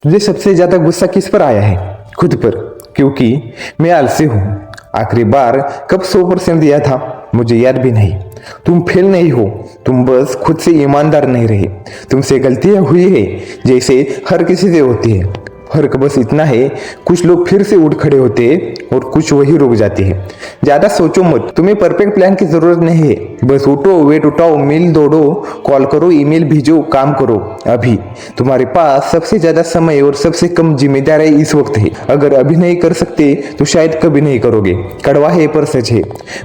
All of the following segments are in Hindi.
तुझे सबसे ज्यादा गुस्सा किस पर आया है? खुद पर, क्योंकि मैं आलसी हूं। आखिरी बार कब 100% दिया था मुझे याद भी नहीं। तुम फेल नहीं हो, तुम बस खुद से ईमानदार नहीं रहे। तुमसे गलतियां हुई है जैसे हर किसी से होती है। फर्क बस इतना है, कुछ लोग फिर से उठ खड़े होते हैं और कुछ वही रुक जाते हैं। ज्यादा सोचो मत, तुम्हें परफेक्ट प्लान की जरूरत नहीं है। बस उठो, वेट उठाओ, मील दौड़ो, कॉल करो, ईमेल भेजो, काम करो। अभी तुम्हारे पास सबसे ज्यादा समय और सबसे कम जिम्मेदारी इस वक्त है। अगर अभी नहीं कर सकते तो शायद कभी नहीं करोगे। कड़वा है पर सच है।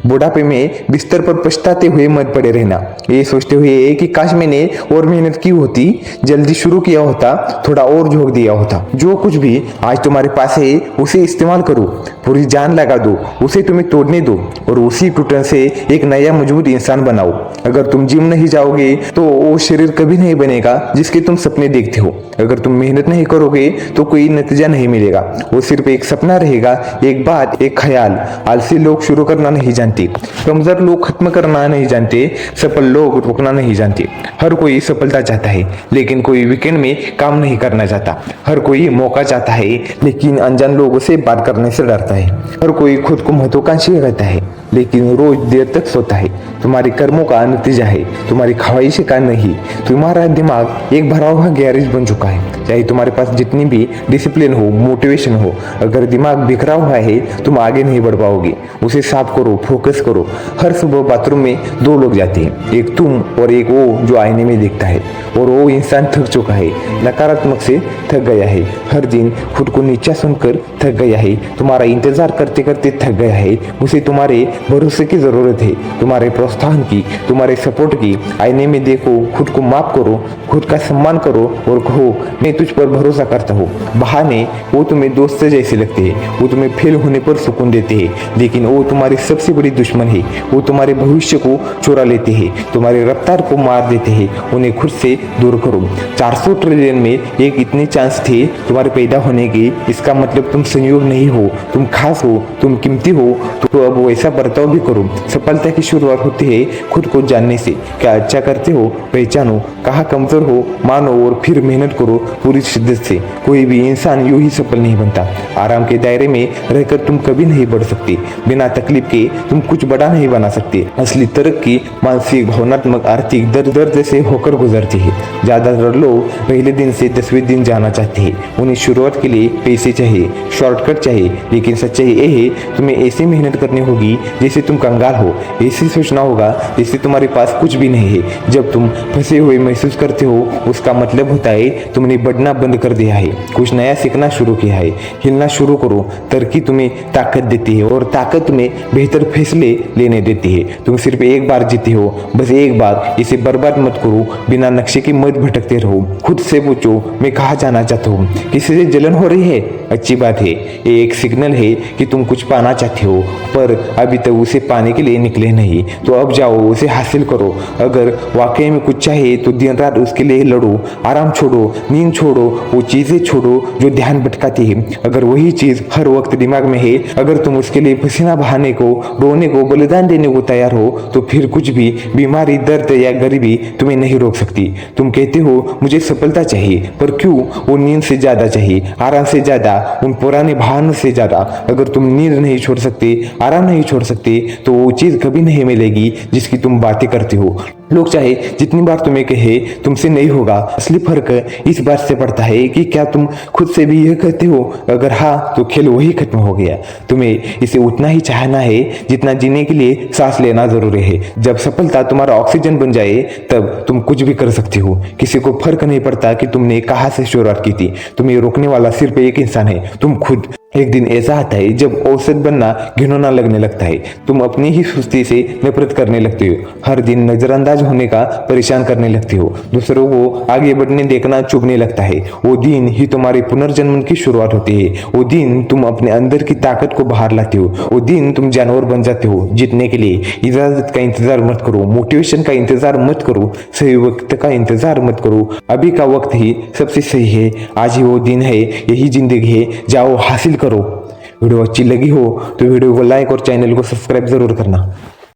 बुढ़ापे में बिस्तर पर पछताते हुए मत पड़े रहना, ये सोचते हुए कि काश मैंने और मेहनत की होती, जल्दी शुरू किया होता, थोड़ा और झोंक दिया होता। जो कुछ भी आज तुम्हारे पास है उसे इस्तेमाल करो, पूरी जान लगा दो, उसे तुम्हें तोड़ने दो और उसी टूटन से एक नया मजबूत इंसान बनाओ। अगर तुम जिम नहीं जाओगे तो वो शरीर कभी नहीं बनेगा जिसके तुम सपने देखते हो। अगर तुम मेहनत नहीं करोगे तो कोई नतीजा नहीं मिलेगा, वो सिर्फ एक सपना रहेगा, एक बात, एक ख्याल। आलसी लोग शुरू करना नहीं जानते, कमजोर लोग खत्म करना नहीं जानते, सफल लोग रुकना नहीं जानते। हर कोई सफलता चाहता है लेकिन कोई वीकेंड में काम नहीं करना चाहता। हर कोई मौका चाहता है लेकिन अनजान लोगों से बात करने से डरता है। हर कोई खुद को महत्वाकांक्षी रहता है लेकिन रोज देर तक सोता है। तुम्हारे कर्मों का नतीजा है, तुम्हारी ख्वाहिश का नहीं। तुम्हारा दिमाग एक भरा हुआ गैरेज बन चुका है। चाहे तुम्हारे पास जितनी भी डिसिप्लिन हो, मोटिवेशन हो, अगर दिमाग बिखरा हुआ है तुम आगे नहीं बढ़ पाओगे। उसे साफ करो, फोकस करो। हर सुबह बाथरूम में दो लोग जाते हैं, एक तुम और एक वो जो आईने में देखता है। और वो इंसान थक चुका है, नकारात्मक से थक गया है, हर दिन खुद को नीचा सुनकर थक गया है, तुम्हारा इंतजार करते करते थक गया है। उसे तुम्हारे भरोसे की जरूरत है, तुम्हारे प्रोत्साहन की, तुम्हारे सपोर्ट की। आईने में देखो, खुद को माफ करो, खुद का सम्मान करो और कहो मैं तुझ पर भरोसा करता हूँ। बहाने वो तुम्हें दोस्त जैसे लगते हैं, वो तुम्हें फेल होने पर सुकून देते हैं, लेकिन वो तुम्हारी सबसे बड़ी दुश्मन है। वो तुम्हारे भविष्य को चुरा लेते हैं, तुम्हारी रफ्तार को मार देते हैं। उन्हें खुद से दूर करो। 400 ट्रिलियन में एक इतने चांस थे तुम्हारे पैदा होने के, इसका मतलब तुम संयोग नहीं हो, तुम खास हो, तुम कीमती हो। तो अब वैसा बर्ताव भी करो। सफलता की शुरुआत होती है खुद को जानने से। क्या अच्छा करते हो पहचानो, कहाँ कमजोर हो मानो और फिर मेहनत करो पूरी शिद्दत से। कोई भी इंसान यूं ही सफल नहीं बनता। आराम के दायरे में रहकर तुम कभी नहीं बढ़ सकते। बिना तकलीफ के तुम कुछ बड़ा नहीं बना सकते। असली तरक्की मानसिक, भावनात्मक, आर्थिक दर्द से होकर गुजरती है। ज्यादातर लोग पहले दिन से 10वें दिन जाना चाहते हैं। उन्हें शुरुआत के लिए पैसे चाहिए, शॉर्टकट चाहिए, लेकिन सच्चाई ये है तुम्हें ऐसी मेहनत करनी होगी जैसे तुम कंगाल हो। ऐसे सोचना होगा जैसे तुम्हारे पास कुछ भी नहीं है। जब तुम फंसे हुए महसूस करते हो उसका मतलब होता है तुमने बढ़ना बंद कर दिया है, कुछ नया सीखना शुरू किया है। हिलना शुरू करो। तरक्की तुम्हें ताकत देती है और ताकत तुम्हें बेहतर फैसले लेने देती है। तुम सिर्फ एक बार जीते हो, बस एक बार। इसे बर्बाद मत करो, बिना नक्शे के मत भटकते रहो। खुद से पूछो मैं कहाँ जाना चाहता हूँ। किसी से जलन हो रही है? अच्छी बात है, ये एक सिग्नल है कि तुम कुछ पाना चाहते हो पर अभी तक उसे पाने के लिए निकले नहीं। तो अब जाओ, उसे हासिल करो। अगर वाकई में कुछ चाहिए तो दिन रात उसके लिए लड़ो। आराम छोड़ो, नींद छोड़ो, वो चीजें छोड़ो जो ध्यान भटकाती है। अगर वही चीज हर वक्त दिमाग में है, अगर तुम उसके लिए पसीना बहाने को, रोने को, बलिदान देने को तैयार हो, तो फिर कुछ भी बीमारी, दर्द या गरीबी तुम्हें नहीं रोक सकती। तुम कहते हो मुझे सफलता चाहिए, पर क्यों? वो नींद से ज्यादा चाहिए, आराम से ज्यादा, उन पुराने बहानों से ज्यादा। अगर तुम नींद नहीं छोड़ सकते, आराम नहीं छोड़ सकते, तो वो चीज कभी नहीं मिलेगी जिसकी तुम बातें करते हो। लोग चाहे जितनी बार तुम्हें कहे तुमसे नहीं होगा, असली फर्क इस बात से पड़ता है कि क्या तुम खुद से भी यह कहते हो। अगर हाँ, तो खेल वही खत्म हो गया। तुम्हें इसे उतना ही चाहना है जितना जीने के लिए सांस लेना जरूरी है। जब सफलता तुम्हारा ऑक्सीजन बन जाए तब तुम कुछ भी कर सकते हो। किसी को फर्क नहीं पड़ता कि तुमने कहाँ से शुरुआत की थी। तुम्हें रोकने वाला सिर्फ एक इंसान है, तुम खुद। एक दिन ऐसा आता है जब औसत बनना घिनौना लगने लगता है। तुम अपनी ही सुस्ती से नफरत करने लगते हो। हर दिन नजरअंदाज होने का परेशान करने लगते हो। दूसरों को आगे बढ़ने देखना चुभने लगता है। वो दिन ही तुम्हारे पुनर्जन्म की शुरुआत होती है। वो दिन तुम अपने अंदर की ताकत को बाहर लाते हो। वो दिन तुम जानवर बन जाते हो। जीतने के लिए इजाजत का इंतजार मत करो, मोटिवेशन का इंतजार मत करो, सही वक्त का इंतजार मत करो। अभी का वक्त ही सबसे सही है। आज ही वो दिन है, यही जिंदगी है। जाओ, हासिल करो। वीडियो अच्छी लगी हो तो वीडियो को लाइक और चैनल को सब्सक्राइब जरूर करना।